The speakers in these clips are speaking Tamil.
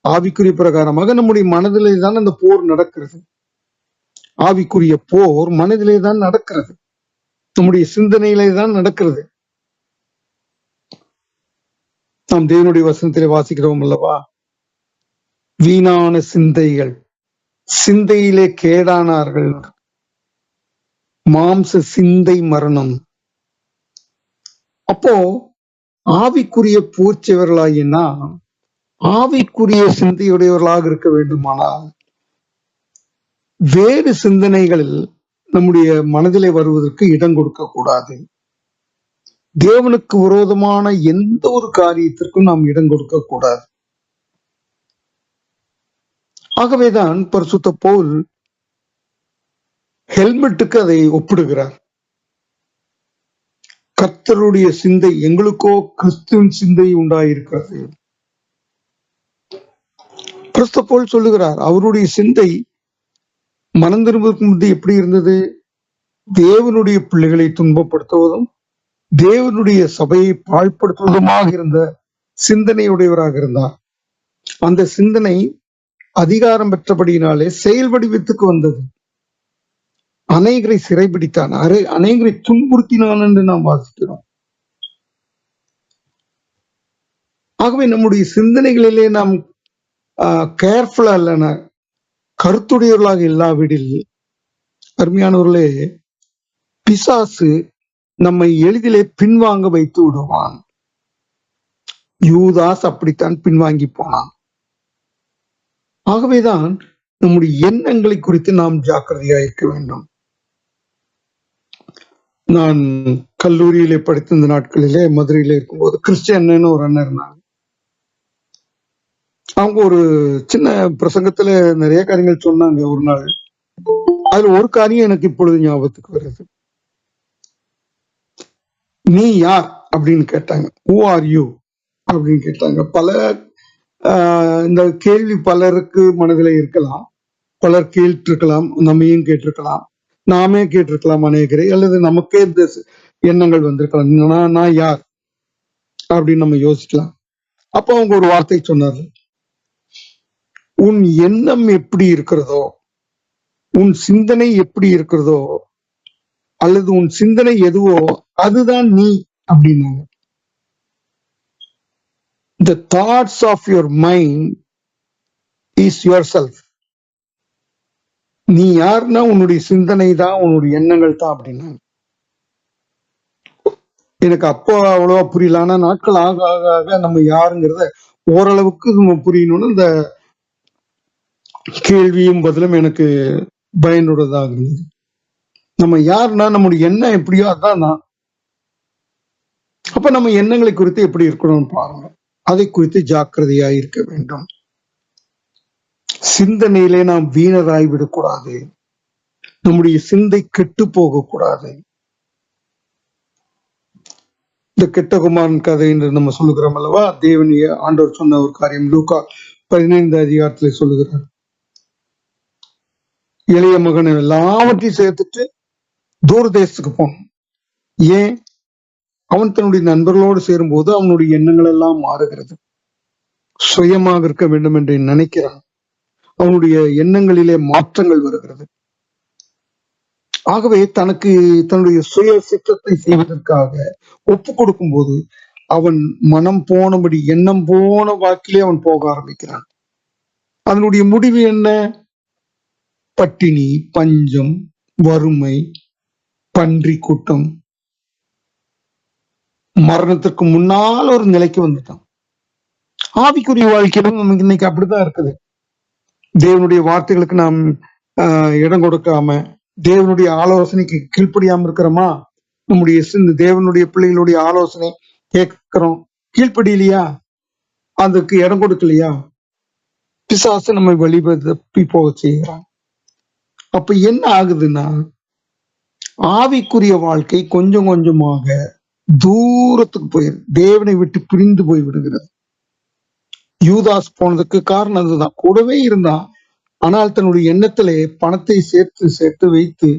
ஆவிக்குரிய பிரகாரமாக நம்முடைய மனதிலே தான் அந்த போர் நடக்கிறது. ஆவிக்குரிய போர் மனதிலே தான் நடக்கிறது, நம்முடைய சிந்தனையிலே தான் நடக்கிறது. நாம் தேவனுடைய வசனத்திலே வாசிக்கிறோம் அல்லவா, வீணான சிந்தைகள், சிந்தையிலே கேடானார்கள், மாம்ச சிந்தை மரணம். அப்போ ஆவிக்குரிய பூர்ச்சியவர்களாகினா ஆவிக்குரிய சிந்தையுடையவர்களாக இருக்க வேண்டுமானால் வேறு சிந்தனைகளில் நம்முடைய மனதிலே வருவதற்கு இடம் கொடுக்க கூடாது. தேவனுக்கு விரோதமான எந்த ஒரு காரியத்திற்கும் நாம் இடம் கொடுக்க கூடாது. ஆகவேதான் பரிசுத்த பவுல் ஹெல்மெட்டுக்கு அதை ஒப்பிடுகிறார். கர்த்தருடைய சிந்தை, எங்களுக்கோ கிறிஸ்துவின் சிந்தை உண்டாயிருக்கிறது. பரிசுத்த பவுல் சொல்லுகிறார், அவருடைய சிந்தை மனம் திரும்புவதற்கு முந்தைய எப்படி இருந்தது? தேவனுடைய பிள்ளைகளை துன்பப்படுத்துவதும் தேவனுடைய சபையை பாழ்படுத்துவதுமாக இருந்த சிந்தனையுடையவராக இருந்தார். அந்த சிந்தனை அதிகாரம் பெற்றபடியினாலே செயல் வடிவத்துக்கு வந்தது. அநேகரை சிறைபிடித்தான், அநேகரை துன்புறுத்தினான் என்று நாம் வாசிக்கிறோம். ஆகவே நம்முடைய சிந்தனைகளிலே நாம் கேர்ஃபுல்லா இல்லைன்னா, கருத்துடையவர்களாக இல்லாவிடில், அருமையானவர்களே, பிசாசு நம்மை எளிதிலே பின்வாங்க வைத்து விடுவான். யூதாஸ் அப்படித்தான் பின்வாங்கி போனான். ஆகவேதான் நம்முடைய எண்ணங்களை குறித்து நாம் ஜாக்கிரதையாக இருக்க வேண்டும். நான் கல்லூரியிலே படித்த இந்த நாட்களிலே மதுரையில இருக்கும்போது கிறிஸ்டியன்னு ஒரு அண்ணன் இருந்தாங்க. அவங்க ஒரு சின்ன பிரசங்கத்துல நிறைய காரியங்கள் சொன்னாங்க ஒரு நாள். அதுல ஒரு காரியம் எனக்கு இப்பொழுது ஞாபகத்துக்கு வருது. நீ யார் அப்படின்னு கேட்டாங்க. ஹூ ஆர் யூ அப்படின்னு கேட்டாங்க. பல இந்த கேள்வி பலருக்கு மனதில் இருக்கலாம், பலர் கேட்டிருக்கலாம், நம்மையும் கேட்டிருக்கலாம், நாமே கேட்டிருக்கலாம் அநேகரை, அல்லது நமக்கே இந்த எண்ணங்கள் வந்திருக்கலாம், நான் யார் அப்படின்னு நம்ம யோசிக்கலாம். அப்போ அவங்க ஒரு வார்த்தை சொன்னார், உன் எண்ணம் எப்படி இருக்கிறதோ, உன் சிந்தனை எப்படி இருக்கிறதோ, அல்லது உன் சிந்தனை எதுவோ அதுதான் நீ அப்படின்னாங்க. The thoughts of your mind is yourself. நீ யாருன்னா உன்னுடைய சிந்தனை தான், உன்னுடைய எண்ணங்கள் தான் அப்படின்னா. எனக்கு அப்போ அவ்வளவா புரியல. ஆனா நாட்கள் ஆக ஆக ஆக நம்ம யாருங்கிறத ஓரளவுக்கு நம்ம புரியணும்னு இந்த கேள்வியும் பதிலும் எனக்கு பயனுள்ளதாக இருந்தது. நம்ம யாருன்னா நம்முடைய எண்ணம் எப்படியோ அதான் நான். அப்ப நம்ம எண்ணங்களை குறித்து எப்படி இருக்கணும்னு பாருங்க. அதை குறித்து ஜாக்கிரதையா இருக்க வேண்டும். சிந்தனையிலே நாம் வீணராய் விடக்கூடாது. நம்முடைய சிந்தை கெட்டு போகக்கூடாது. இந்த கெட்ட குமாரன் கதை என்று நம்ம சொல்லுகிறோம் அல்லவா, தேவனிய ஆண்டவர் சொன்ன ஒரு காரியம் லூக்கா 15 அதிகாரத்துல சொல்லுகிறார். இளைய மகன் எல்லாவற்றையும் சேர்த்துட்டு தூர தேசத்துக்கு போனான். ஏன்? அவன் தன்னுடைய நண்பர்களோடு சேரும்போது அவனுடைய எண்ணங்கள் எல்லாம் மாறுகிறது. சுயமாக இருக்க வேண்டும் என்று நினைக்கிறான். அவனுடைய எண்ணங்களிலே மாற்றங்கள் வருகிறது. ஆகவே தன்னுடைய சுய சித்தத்தை செய்வதற்காக ஒப்பு கொடுக்கும் போது அவன் மனம் போனபடி, எண்ணம் போன வாக்கிலே அவன் போக ஆரம்பிக்கிறான். அதனுடைய முடிவு என்ன? பட்டினி, பஞ்சம், வறுமை, பன்றி கூட்டம், மரணத்திற்கு முன்னால் ஒரு நிலைக்கு வந்துட்டான். ஆவிக்குரிய வாழ்க்கையிலும் நமக்கு இன்னைக்கு அப்படித்தான் இருக்குது. தேவனுடைய வார்த்தைகளுக்கு நாம் இடம் கொடுக்காம, தேவனுடைய ஆலோசனைக்கு கீழ்ப்படியாம இருக்கிறோமா? நம்முடைய தேவனுடைய பிள்ளைகளுடைய ஆலோசனை கேட்கிறோம், கீழ்ப்படியிலையா, அதுக்கு இடம் கொடுக்கலையா, பிசாசு நம்மை வழிபதி போக செய்கிறான். அப்ப என்ன ஆகுதுன்னா, ஆவிக்குரிய வாழ்க்கை கொஞ்சம் கொஞ்சமாக தூரத்துக்கு போயிரு, தேவனை விட்டு பிரிந்து போய் விடுகிறது. யூதாஸ் போனதுக்கு காரணம் அதுதான். கூடவே இருந்தான், ஆனால் தன்னுடைய எண்ணத்திலே பணத்தை சேர்த்து சேர்த்து வைத்து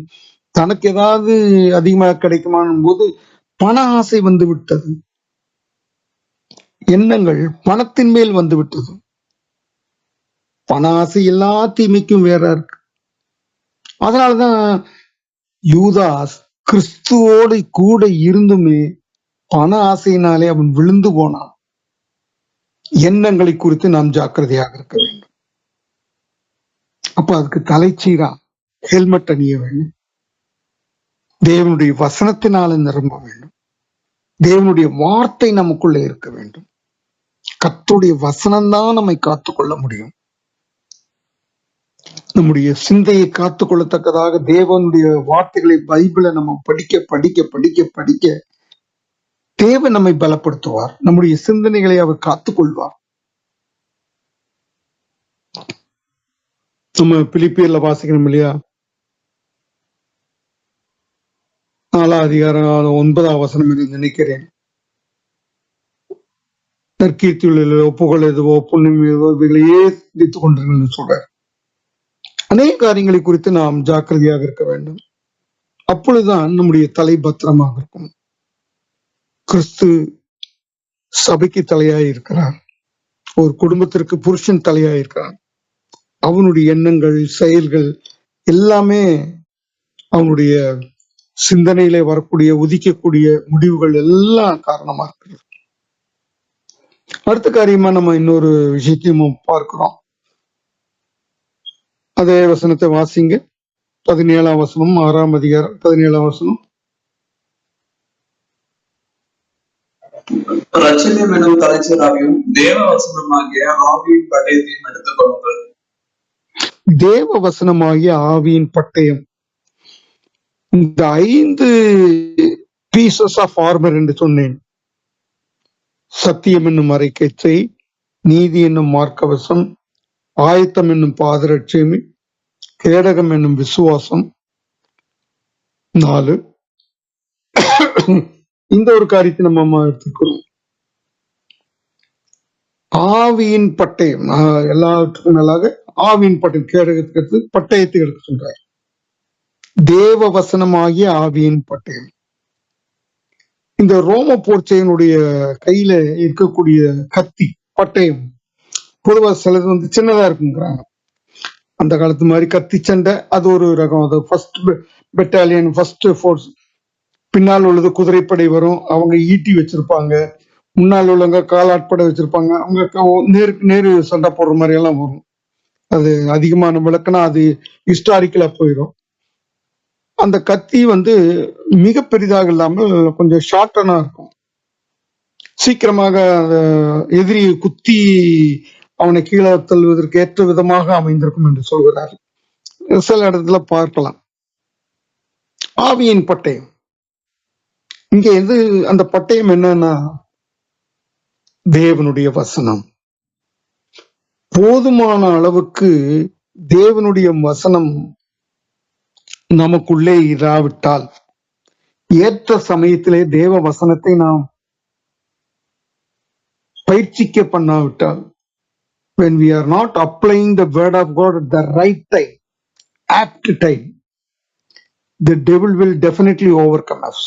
தனக்கு ஏதாவது அதிகமாக கிடைக்குமான் போது பண ஆசை வந்து விட்டது. எண்ணங்கள் பணத்தின் மேல் வந்து விட்டது. பண ஆசை எல்லா தீமைக்கும் வேற இருக்கு. அதனாலதான் யூதாஸ் கிறிஸ்துவோடு கூட இருந்துமே பண ஆசையினாலே அவன் விழுந்து போனான். எண்ணங்களை குறித்து நாம் ஜாக்கிரதையாக இருக்க வேண்டும். அப்ப அதுக்கு தலைச்சீரா ஹெல்மெட் அணிய வேண்டும். தேவனுடைய வசனத்தினால நிரம்ப வேண்டும். தேவனுடைய வார்த்தை நமக்குள்ள இருக்க வேண்டும். கர்த்தருடைய வசனம்தான் நம்மை காத்துக்கொள்ள முடியும். நம்முடைய சிந்தையை காத்துக்கொள்ளத்தக்கதாக தேவனுடைய வார்த்தைகளை பைபிளை நம்ம படிக்க படிக்க படிக்க படிக்க தேவன் நம்மை பலப்படுத்துவார். நம்முடைய சிந்தனைகளை அவர் காத்துக்கொள்வார். நம்ம பிலிப்பியர்ல வாசிக்கணும் இல்லையா, 4ஆம் அதிகாரம் 9ஆம் வசனம் என்று நினைக்கிறேன். நற்கீர்த்தியுள்ள புகழ் எதுவோ புண்ணியம் எதுவோ இவைகளையே சிந்தித்துக் கொண்டிருங்கள் சொல்றார். அநேக காரியங்களை குறித்து நாம் ஜாக்கிரதையாக இருக்க வேண்டும். அப்பொழுதுதான் நம்முடைய தலை பத்திரமாக இருக்கும். கிறிஸ்து சபைக்கு தலையாய் இருக்கிறார். ஒரு குடும்பத்திற்கு புருஷன் தலையாய் இருக்கிறார். அவனுடைய எண்ணங்கள், செயல்கள் எல்லாமே அவனுடைய சிந்தனையில வரக்கூடிய உதிக்கக்கூடிய முடிவுகள் எல்லாம் காரணமா இருக்கு. அடுத்த காரியமா நம்ம இன்னொரு விஷயத்தையும் பார்க்கிறோம். அதே வசனத்தை வாசிங்க. 17ஆம் வசனம், 6ஆம் அதிகாரம் 17ஆம் வசனம். ரட்சணியம் எனும் தலைச்சீராவையும் தேவ வசனமாகிய ஆவியின் பட்டயத்தையும் எடுத்துக் கொள்ளுங்கள். தேவ வசனமாகிய ஆவியின் பட்டயம். இந்த 5 பீசஸ் ஆஃப் ஆர்மர் என்று சொன்னேன். சத்தியம் என்னும் அரைக்கச்சை, நீதி என்னும் மார்க்கவசம், ஆயத்தம் என்னும் பாதரட்சை, கேடகம் என்னும் விசுவாசம். 4. இந்த ஒரு காரியத்தை நம்ம எடுத்துக்கிறோம். ஆவியின் பட்டயம், எல்லாத்துக்கும் நல்லாக ஆவியின் பட்டயம், கேடகத்துக்கு பட்டயத்தை எடுக்க சொல்றார். தேவ வசனமாகிய ஆவியின் பட்டயம். இந்த ரோம போர்ச்சையனுடைய கையில இருக்கக்கூடிய கத்தி பட்டயம் பொதுவா சிலது சின்னதா இருக்குங்கிறாங்க. அந்த காலத்து மாதிரி கத்தி சண்டை அது ஒரு ரகம். அது ஃபர்ஸ்ட் பெட்டாலியன், ஃபர்ஸ்ட் ஃபோர்ஸ். பின்னால் உள்ளது குதிரைப்படை வரும். அவங்க ஈட்டி வச்சிருப்பாங்க. முன்னால் உள்ளவங்க காலாட்படை வச்சிருப்பாங்க. அவங்க நேருக்கு நேரு சண்டை போடுற மாதிரி எல்லாம் வரும். அது அதிகமான விளக்குனா அது ஹிஸ்டாரிக்கலா போயிடும். அந்த கத்தி மிக பெரிதாக இல்லாமல் கொஞ்சம் ஷார்ட்டனா இருக்கும். சீக்கிரமாக எதிரியை குத்தி அவனை கீழே தள்ளுவதற்கு ஏற்ற விதமாக அமைந்திருக்கும் என்று சொல்கிறார். சில இடத்துல பார்க்கலாம். ஆவியின் பட்டயம். இங்க அந்த பட்டயம் என்னன்னா தேவனுடைய வசனம். போதுமான அளவுக்கு தேவனுடைய வசனம் நமக்குள்ளே இராவிட்டால், ஏற்ற சமயத்திலே தேவ வசனத்தை நாம் பயிற்சிக்க பண்ணாவிட்டால், when we are not applying the word of God at the right time, apt time, the devil will definitely overcome us.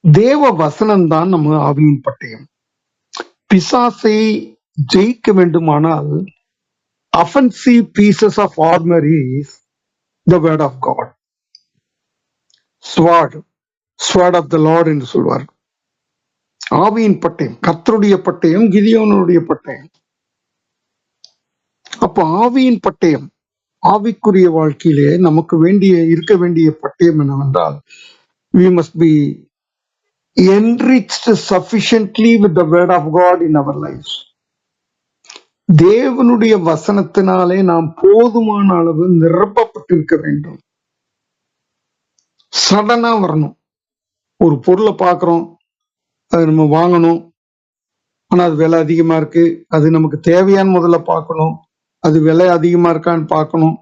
தேவ வசனம் தான் நம்ம ஆவியின் பட்டயம். பிசாசை ஜெயிக்க வேண்டுமானால் offensive pieces of armor is the word of God. sword of the Lord என்று சொல்வார். ஆவியின் பட்டயம், கர்த்தருடைய பட்டயம், கிதியோனுடைய பட்டயம். அப்ப ஆவியின் பட்டயம், ஆவிக்குரிய வாழ்க்கையிலே நமக்கு இருக்க வேண்டிய பட்டயம் என்னவென்றால், we must be enriched sufficiently with the word of God in our lives. தேவனுடைய வசனத்தினாலே நாம் போதுமான அளவு நிரப்பப்பட்டிருக்க வேண்டும். சடனா வரணும். ஒரு பொருளை பார்க்கிறோம், அது நம்ம வாங்கணும், ஆனா அது விலை அதிகமா இருக்கு, அது நமக்கு தேவையான முதல்ல பார்க்கணும், அது விலை அதிகமா இருக்கான்னு பார்க்கணும்,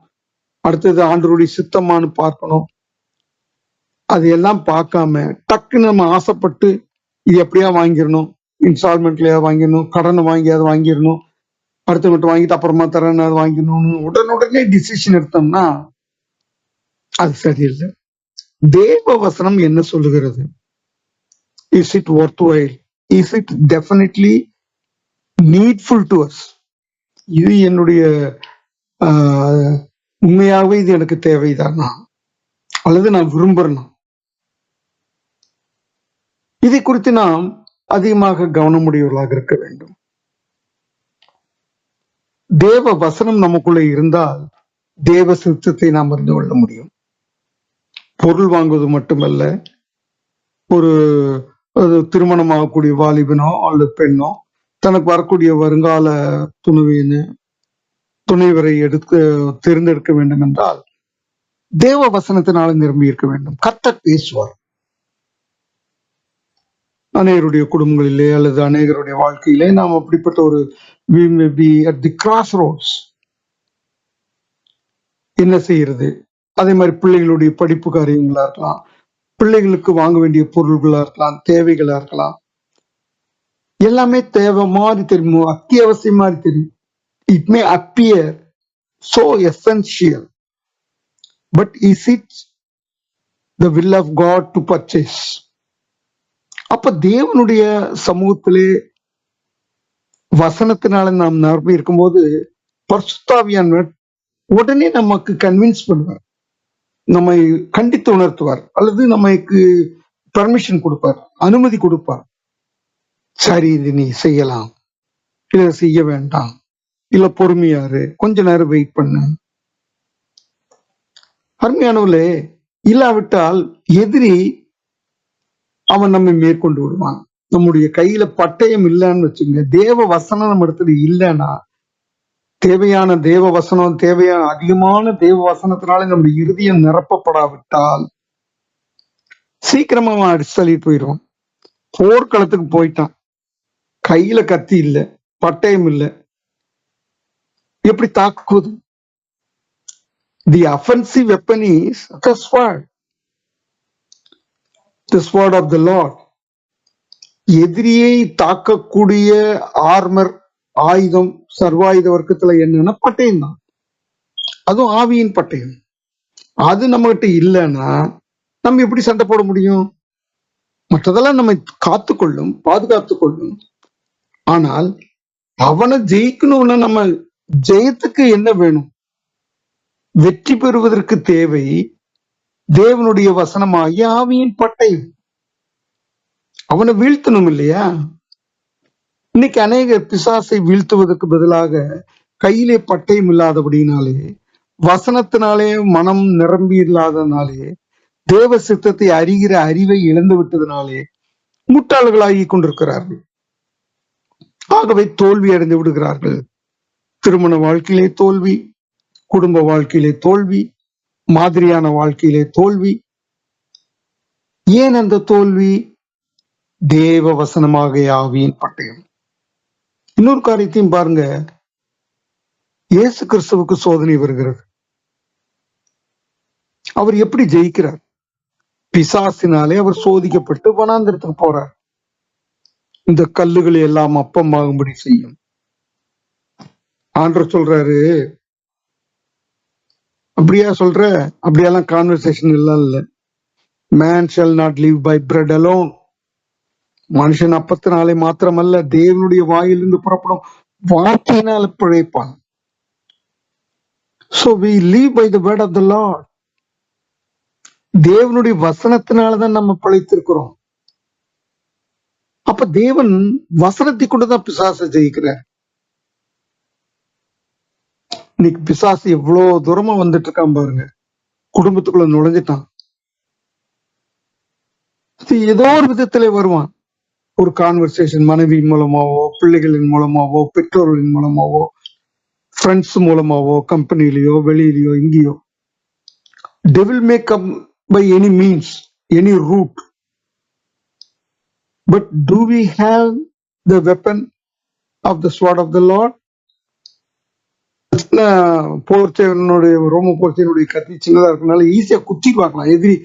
அடுத்தது ஆண்டவருடைய சித்தமானு பார்க்கணும். அது எல்லாம் பார்க்காம டக்குன்னு நம்ம ஆசைப்பட்டு இது எப்படியா வாங்கிடணும், இன்ஸ்டால்மெண்ட்லயா வாங்கிடணும், கடனை வாங்கி அதை வாங்கிடணும், அடுத்த மட்டும் வாங்கிட்டு அப்புறமா தரேன்னு அதை வாங்கிடணும்னு உடனே டிசிஷன் எடுத்தோம்னா அது சரியில்லை. தேவ வசனம் என்ன சொல்லுகிறது? Is it worthwhile? Is it definitely needful to us? இது என்னுடைய ஆஹ், உண்மையாகவே இது எனக்கு தேவைதானா, அல்லது நான் விரும்புறேனா? இதை குறித்து நாம் அதிகமாக கவனமுடையவர்களாக இருக்க வேண்டும். தேவ வசனம் நமக்குள்ள இருந்தால் தேவ சித்தத்தை நாம் அறிந்து கொள்ள முடியும். பொருள் வாங்குவது மட்டுமல்ல, ஒரு திருமணமாகக்கூடிய வாலிபனோ அல்லது பெண்ணோ தனக்கு வரக்கூடிய வருங்கால துணைவரை தேர்ந்தெடுக்க வேண்டும் என்றால் தேவ வசனத்தினால நிரம்பி இருக்க வேண்டும். கர்த்தர் பேசுவார். அநேகருடைய குடும்பங்களிலே அல்லது அநேகருடைய வாழ்க்கையிலே நாம் அப்படிப்பட்ட ஒரு we may be at the crossroads. என்ன செய்யறது? அதே மாதிரி பிள்ளைகளுடைய படிப்பு காரியங்களா இருக்கலாம், பிள்ளைகளுக்கு வாங்க வேண்டிய பொருள்களா இருக்கலாம், தேவைகளா இருக்கலாம். எல்லாமே தேவை மாதிரி தெரியும், அத்தியாவசியம் மாதிரி தெரியும். It may appear so essential, but is it the will of God to purchase? அப்ப தேவனுடைய சமூகத்திலே வசனத்தினால நாம் நிரம்பி இருக்கும்போது பரிசுத்தாவியானவர் உடனே நமக்கு கன்வின்ஸ் பண்ணுவார், நம்மை கண்டித்து உணர்த்துவார், அல்லது நமக்கு பர்மிஷன் கொடுப்பார், அனுமதி கொடுப்பார். சரி, இது நீ செய்யலாம், இல்ல செய்ய வேண்டாம், இல்ல பொறுமையாரு, கொஞ்ச நேரம் வெயிட் பண்ணு. அருமையானவர்களே, இல்லாவிட்டால் எதிரி அவன் நம்மை மேற்கொண்டு விடுவான். நம்முடைய கையில பட்டயம் இல்லைன்னு வச்சுங்க, தேவ வசனம் நம்ம இடத்துல இல்லைன்னா, தேவையான தேவ வசனம், தேவையான அதிகமான தேவ வசனத்தினால நம்முடைய இருதயம் நிரப்பப்படாவிட்டால் சீக்கிரமா அவன் அடிச்சு தள்ளிட்டு போயிடுவான். போர்க்களத்துக்கு போயிட்டான், கையில கத்தி இல்ல, பட்டயம் இல்ல, எப்படி தாக்குவது? The offensive weapon is the sword, the sword of the Lord. எதிரியை தாக்கக்கூடிய ஆர்மர், ஆயுதம், சர்வாயுத வர்க்கத்துல என்னன்னா பட்டயம் தான். அதுவும் ஆவியின் பட்டயம். அது நம்ம கிட்ட இல்லைன்னா நம்ம எப்படி சண்டை போட முடியும்? மற்றதெல்லாம் நம்ம காத்துக்கொள்ளும், பாதுகாத்து கொள்ளும். ஆனால் அவனை ஜெயிக்கணும்னா நம்ம ஜெயத்துக்கு என்ன வேணும்? வெற்றி பெறுவதற்கு தேவை தேவனுடைய வசனமாகிய ஆவியின் பட்டயம். அவனை வீழ்த்தணும் இல்லையா? இன்னைக்கு அநேக பிசாசை வீழ்த்துவதற்கு பதிலாக கையிலே பட்டயம் இல்லாதபடினாலே, வசனத்தினாலே மனம் நிரம்பி இல்லாதனாலே, தேவ சித்தத்தை அறிகிற அறிவை இழந்து விட்டதுனாலே முட்டாள்களாகி கொண்டிருக்கிறார்கள். ஆகவே தோல்வி அடைந்து விடுகிறார்கள். திருமண வாழ்க்கையிலே தோல்வி, குடும்ப வாழ்க்கையிலே தோல்வி, மாதிரியான வாழ்க்கையிலே தோல்வி. ஏன் அந்த தோல்வி? தேவ வசனமாக ஆவியின் பட்டயம். இன்னொரு காரியத்தையும் பாருங்க, இயேசு கிறிஸ்துவுக்கு சோதனை வருகிறது. அவர் எப்படி ஜெயிக்கிறார்? பிசாசினாலே அவர் சோதிக்கப்பட்டு வனாந்திரத்துக்கு போறார். இந்த கல்லுகளை எல்லாம் அப்பமாகும்படி செய்யும். ஆண்டவர் சொல்றாரு, அப்படியா சொல்ற? அப்படியெல்லாம் கான்வர்சேஷன் எல்லாம் இல்ல. Man shall not live by bread alone. மனுஷன் அப்பத்தினாலே மாத்திரமல்ல, தேவனுடைய வாயிலிருந்து புறப்படும் வார்த்தையினால பிழைப்பான். So we live by the word of the Lord. தேவனுடைய வசனத்தினாலதான் நம்ம பிழைத்திருக்கிறோம். அப்ப தேவன் வசனத்தை கொண்டுதான் பிசாசை ஜெயிக்கிறார். இன்னைக்கு பிசாசு எவ்வளவு தூரமா வந்துட்டு இருக்கான் பாருங்க. குடும்பத்துக்குள்ள நுழைஞ்சிட்டான். ஏதோ ஒரு விதத்திலே வருவான். ஒரு கான்வர்சேஷன், மனைவி மூலமாவோ, பிள்ளைகளின் மூலமாவோ, பெற்றோர்களின் மூலமாவோ, ஃப்ரெண்ட்ஸ் மூலமாவோ, கம்பெனிலேயோ, வெளியிலயோ, இங்கேயோ. Devil may come by any means, any route. But do we have the weapon of the sword of the Lord? போர்ச்சேவனுடைய ரோம போர்ச்சேவனுடைய கத்தி சின்னதா இருக்கனால ஈஸியா குத்தி பார்க்கலாம். எதிரி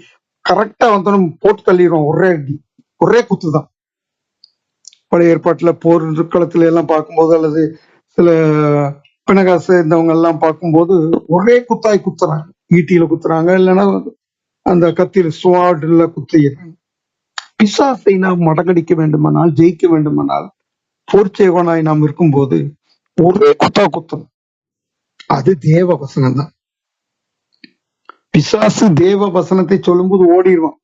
கரெக்டா வந்தோம் போட்டு தள்ளிடுவோம். ஒரே அடி, ஒரே குத்துதான். பழைய ஏற்பாட்டுல போர் களத்துல எல்லாம் பார்க்கும்போது, அல்லது சில பிணகாசு இருந்தவங்க எல்லாம் பார்க்கும்போது ஒரே குத்தாய் குத்துறாங்க. ஈட்டியில குத்துறாங்க, இல்லைன்னா அந்த கத்தியில ஸ்வாட்ல குத்துறாங்க. பிசாசை நாம் மடங்கடிக்க வேண்டுமானால், ஜெயிக்க வேண்டுமானால், போர்ச்சேவனாய் நாம் இருக்கும்போது ஒரே குத்தா குத்தணும். அது தேவ வசனம் தான். பிசாசு தேவ வசனத்தை சொல்லும்போது ஓடிடுவான்.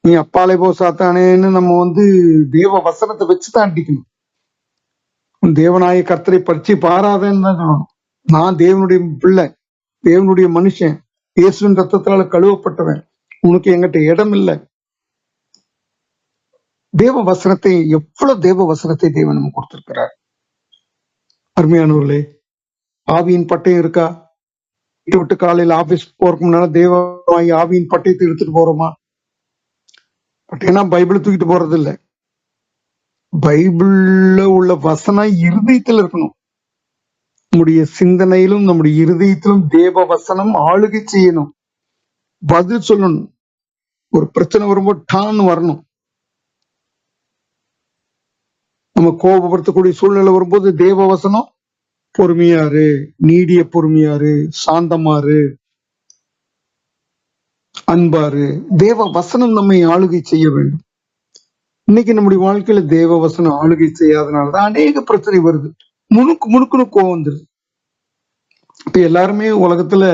நீ அப்பாலே போ சாத்தானேன்னு நம்ம தேவ வசனத்தை வச்சுதான் அடிக்கணும். உன் தேவனாய கர்த்தரை பறிச்சு பாராதன்னு தான் சொல்லணும். நான் தேவனுடைய பிள்ளை, தேவனுடைய மனுஷன், இயேசுவின் ரத்தத்தால கழுவப்பட்டவன், உனக்கு எங்கிட்ட இடம் இல்லை. தேவ வசனத்தை, எவ்வளவு தேவ வசனத்தை தேவன் நம்ம கொடுத்திருக்கிறார். அருமையானவர்களே, ஆவியின் பட்டயம் இருக்கா? வீட்டை விட்டு காலையில ஆபீஸ் போறதுக்கு முன்னால தேவ ஆவியின் பட்டயத்தை எடுத்துட்டு போறோமா? பட்டயம்னா பைபிளை தூக்கிட்டு போறது இல்லை. பைபிள்ல உள்ள வசனம் இருதயத்தில் இருக்கணும். நம்முடைய சிந்தனையிலும் நம்முடைய இருதயத்திலும் தேவ வசனம் ஆளுகை செய்யணும். பதில் சொல்லணும். ஒரு பிரச்சனை வரும்போது டான்னு வரணும். நம்ம கோபப்படுத்தக்கூடிய சூழ்நிலை வரும்போது தேவ வசனம், பொறுமையாரு, நீடிய பொறுமையாரு, சாந்தமாரு, அன்பாரு, தேவ வசனம் நம்மை ஆளுகை செய்ய வேண்டும். இன்னைக்கு நம்முடைய வாழ்க்கையில தேவ வசனம் ஆளுகை செய்யாதனாலதான் அநேக பிரச்சனை வருது. முணுக்குன்னு கோவம் வந்துருது. இப்ப எல்லாருமே உலகத்துல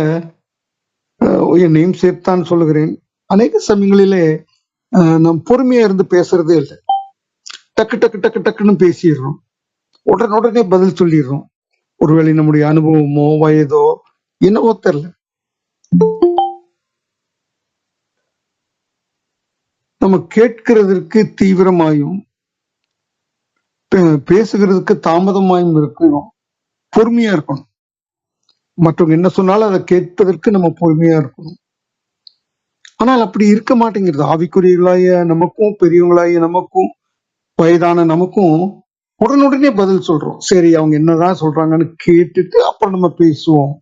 என்னையும் சேர்த்தான் சொல்லுகிறேன், அநேக சமயங்களிலே நாம் பொறுமையா இருந்து பேசுறதே இல்லை. டக்கு டக்கு டக்கு டக்குன்னு பேசிடுறோம். உடனே பதில் சொல்லிடுறோம். ஒருவேளை நம்முடைய அனுபவமோ வயதோ என்னவோ தெரியல, நம்ம கேட்கிறதற்கு தீவிரமாயும் பேசுகிறதுக்கு தாமதமாயும் இருக்கணும். பொறுமையா இருக்கணும். மற்றவங்க என்ன சொன்னாலும் அதை கேட்பதற்கு நம்ம பொறுமையா இருக்கணும். ஆனால் அப்படி இருக்க மாட்டேங்கிறது. ஆவிக்குரியவர்களாய நமக்கும், பெரியவங்களாய நமக்கும், வயதான நமக்கும் உடனே பதில் சொல்றோம். சரி, அவங்க என்னதான் சொல்றாங்கன்னு கேட்டுட்டு அப்புறம் நம்ம பேசுவோம்.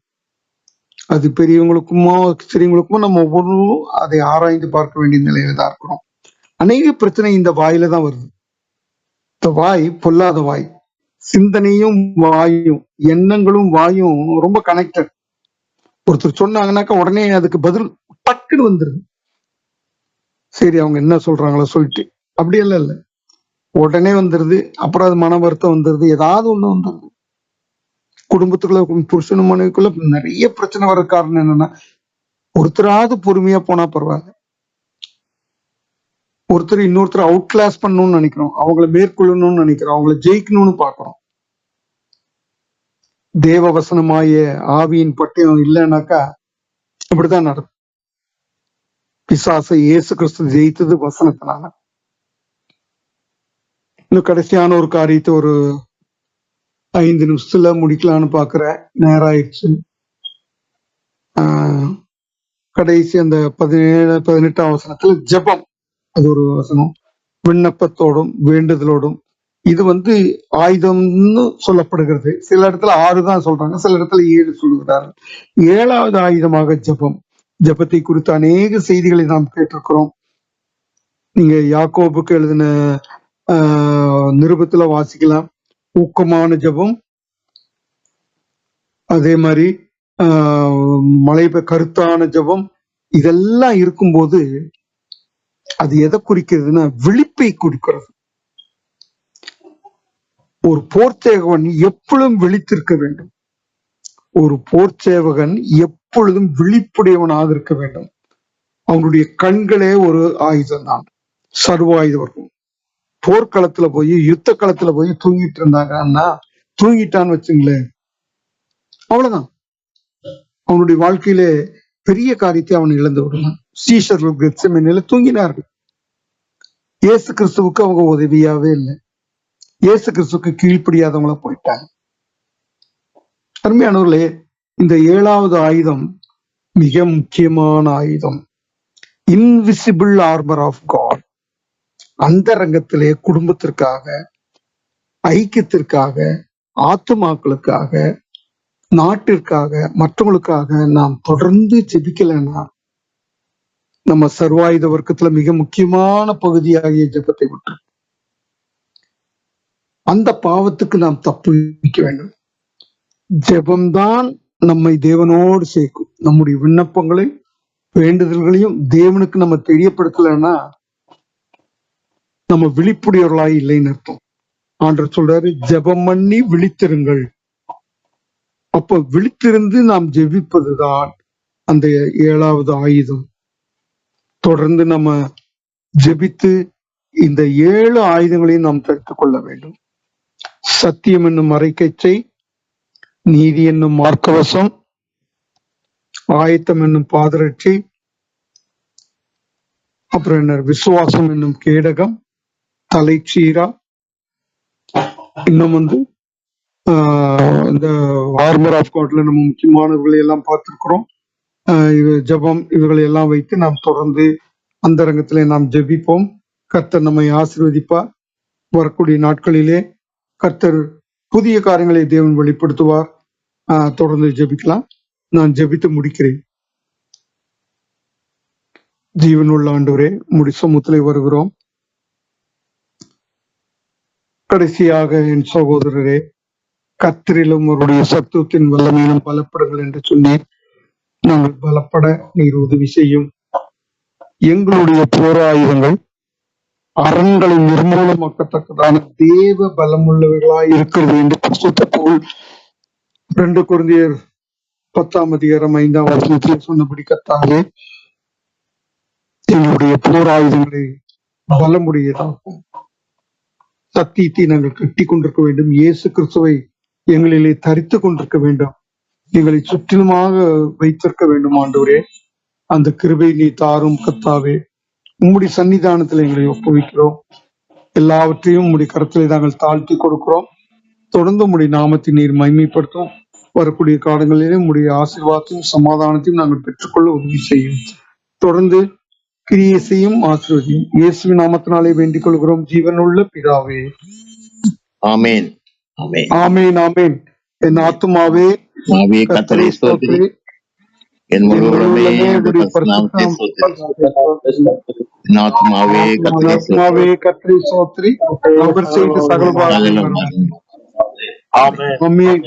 அது பெரியவங்களுக்குமோ சிறியவங்களுக்குமோ நம்ம ஒவ்வொன்றும் அதை ஆராய்ந்து பார்க்க வேண்டிய நிலையில தான் இருக்கிறோம். அநேக பிரச்சனை இந்த வாயில தான் வருது. இந்த வாய் பொல்லாத வாய். சிந்தனையும் வாயும், எண்ணங்களும் வாயும் ரொம்ப கனெக்டட். ஒருத்தர் சொன்னாங்கன்னாக்கா உடனே அதுக்கு பதில் டக்குன்னு வந்துருது. சரி, அவங்க என்ன சொல்றாங்களோ சொல்லிட்டு அப்படியெல்லாம் இல்லை, உடனே வந்துருது. அப்புறம் அது மன வருத்தம் வந்துருது, ஏதாவது ஒண்ணு வந்துருது. குடும்பத்துக்குள்ள புருஷனும் மனைவிக்குள்ள நிறைய பிரச்சனை வர காரணம் என்னன்னா, ஒருத்தராவது பொறுமையா போனா பரவாயில்ல. ஒருத்தர் இன்னொருத்தர் அவுட் கிளாஸ் பண்ணணும்னு நினைக்கிறோம், அவங்கள மேற்கொள்ளணும்னு நினைக்கிறோம், அவங்கள ஜெயிக்கணும்னு பாக்குறோம். தேவ வசனமாய ஆவியின் பட்டயம் இல்லைன்னாக்கா இப்படிதான் நடக்கும். பிசாசை இயேசு கிறிஸ்து ஜெயித்தது வசனத்தினால. இன்னும் கடைசியான ஒரு காரியத்தை ஒரு 5 நிமிஷத்துல முடிக்கலான்னு பாக்குற நேரம் ஆயிடுச்சு. கடைசி அந்த 17-18 வசனத்துல ஜெபம், அது ஒரு வசனம். விண்ணப்பத்தோடும் வேண்டுதலோடும், இது ஆயுதம்னு சொல்லப்படுகிறது. சில இடத்துல 6 தான் சொல்றாங்க, சில இடத்துல 7 சொல்லுகிறார்கள். 7வது ஆயுதமாக ஜெபம். ஜெபத்தை குறித்து அநேக செய்திகளை நாம் கேட்டிருக்கிறோம். நீங்க யாக்கோபுக்கு எழுதின நிருபத்துல வாசிக்கலாம். ஊக்கமான ஜெபம், அதே மாதிரி கருத்தான ஜெபம், இதெல்லாம் இருக்கும்போது அது எதை குறிக்கிறதுன்னா விழிப்பை குறிக்கிறது. ஒரு போர்ச்சேவகன் எப்பொழுதும் விழித்திருக்க வேண்டும். ஒரு போர்ச்சேவகன் எப்பொழுதும் விழிப்புடையவனாக இருக்க வேண்டும். அவனுடைய கண்களே ஒரு ஆயுதம் தான், சர்வாயுதம் இருக்கும். போர்க்களத்துல போய் யுத்த களத்துல போய் தூங்கிட்டு இருந்தாங்கன்னா, தூங்கிட்டான்னு வச்சுங்களேன், அவ்வளவுதான். அவனுடைய வாழ்க்கையிலே பெரிய காரியத்தை அவன் இழந்து விடுவான். சீஷர்கள் கெத்செமனேல தூங்கினார்கள். இயேசு கிறிஸ்துவுக்கு அவங்க உதவியாவே இல்லை. இயேசு கிறிஸ்துவுக்கு கீழ்ப்படியாதவங்கள போயிட்டாங்க. அருமையானவர்களே, இந்த 7வது ஆயுதம் மிக முக்கியமான ஆயுதம். Invisible armour of God. அந்த ரங்கத்திலே குடும்பத்திற்காக, ஐக்கியத்திற்காக, ஆத்துமாக்களுக்காக, நாட்டிற்காக, மற்றவங்களுக்காக நாம் தொடர்ந்து ஜெபிக்கலைன்னா நம்ம சர்வாயுத வர்க்கத்துல மிக முக்கியமான பகுதியாகிய ஜெபத்தை விட்டு அந்த பாவத்துக்கு நாம் தப்பிக்க வேண்டும். ஜெபம்தான் நம்மை தேவனோடு சேர்க்கும். நம்முடைய விண்ணப்பங்களையும் வேண்டுதல்களையும் தேவனுக்கு நம்ம தெரியப்படுத்தலைன்னா நம்ம விழிப்புடையவர்களாய் இல்லைன்னு அர்த்தம். ஆண்டவர் சொல்றாரு, ஜெபம் பண்ணி விழித்திருங்கள். அப்ப விழித்திருந்து நாம் ஜெபிப்பதுதான் அந்த 7வது ஆயுதம். தொடர்ந்து நம்ம ஜெபித்து இந்த 7 ஆயுதங்களையும் நாம் தடுத்துக் கொள்ள வேண்டும். சத்தியம் என்னும் மறைக்கச்சை, நீதி என்னும் மார்க்கவசம், ஆயத்தம் என்னும் பாதரட்சை, அப்புறம் என்ன, விசுவாசம் என்னும் கேடகம், தலைச்சீரா, இன்னும் இந்த ஆர்மர் ஆஃப் காட்ல நம்ம முக்கியமானவர்களை எல்லாம் பார்த்திருக்கிறோம். ஜெபம் இவர்களை எல்லாம் வைத்து நாம் தொடர்ந்து அந்த ரங்கத்திலே நாம் ஜெபிப்போம். கர்த்தர் நம்மை ஆசீர்வதிப்பார். வரக்கூடிய நாட்களிலே கர்த்தர் புதிய காரியங்களை தேவன் வெளிப்படுத்துவார். தொடர்ந்து ஜெபிக்கலாம். நான் ஜெபித்து முடிக்கிறேன். ஜீவனுள்ள ஆண்டவரே, முடி சமூகத்திலே வருகிறோம். கடைசியாக என் சகோதரரே, கர்த்தரிலும் அவருடைய சத்துவத்தின் வல்லமையிலும் பலப்படுங்கள் என்று சொன்னேன். நாங்கள் பலப்பட நீர் உதவி செய்யும். எங்களுடைய போராயுதங்கள் அரண்களை நிர்மூலமாக்கத்தக்கதான தேவ பலமுள்ளவர்களாய் இருக்கிறது என்று பரிசுத்த பவுல் 2 கொரிந்தியர் 10ஆம் அதிகாரம் 5ஆம் வசனத்தில் சொன்னபடி கர்த்தாவே, எங்களுடைய போராயுதங்களை பலமுடையதாகும். சத்தியத்தை நாங்கள் கட்டி கொண்டிருக்க வேண்டும். இயேசு கிறிஸ்துவை எங்களிலே தரித்து கொண்டிருக்க வேண்டும். எங்களை சுற்றிலுமாக வைத்திருக்க வேண்டும். ஆண்டவரே, அந்த கிருபை நீ தாரும் கர்த்தாவே. உம்முடைய சன்னிதானத்தில் எங்களை ஒப்புவிக்கிறோம். எல்லாவற்றையும் உம்முடைய கரத்திலே நாங்கள் தாழ்த்தி கொடுக்கிறோம். தொடர்ந்து உம்முடைய நாமத்தை நீர் மகிமைப்படுத்தும். வரக்கூடிய காலங்களிலே உம்முடைய ஆசீர்வாதத்தையும் சமாதானத்தையும் நாங்கள் பெற்றுக்கொள்ள உதவி செய்யும். தொடர்ந்து கிரியை செய்யும், ஆசீர்வதியும். இயேசுவின் நாமத்தினாலே வேண்டிக் கொள்கிறோம் ஜீவனுள்ள பிதாவே. ஆமென். ஆமென். ஆமென். ஆமென். என் ஆத்துமாவே கர்த்தரை ஸ்தோத்திரி, என் முழு உள்ளமே அவருடைய பரிசுத்த என் ஆத்துமாவே கர்த்தரை ஸ்தோத்திரி, அவர் செய்த சகல நாமத்தை ஆமென்.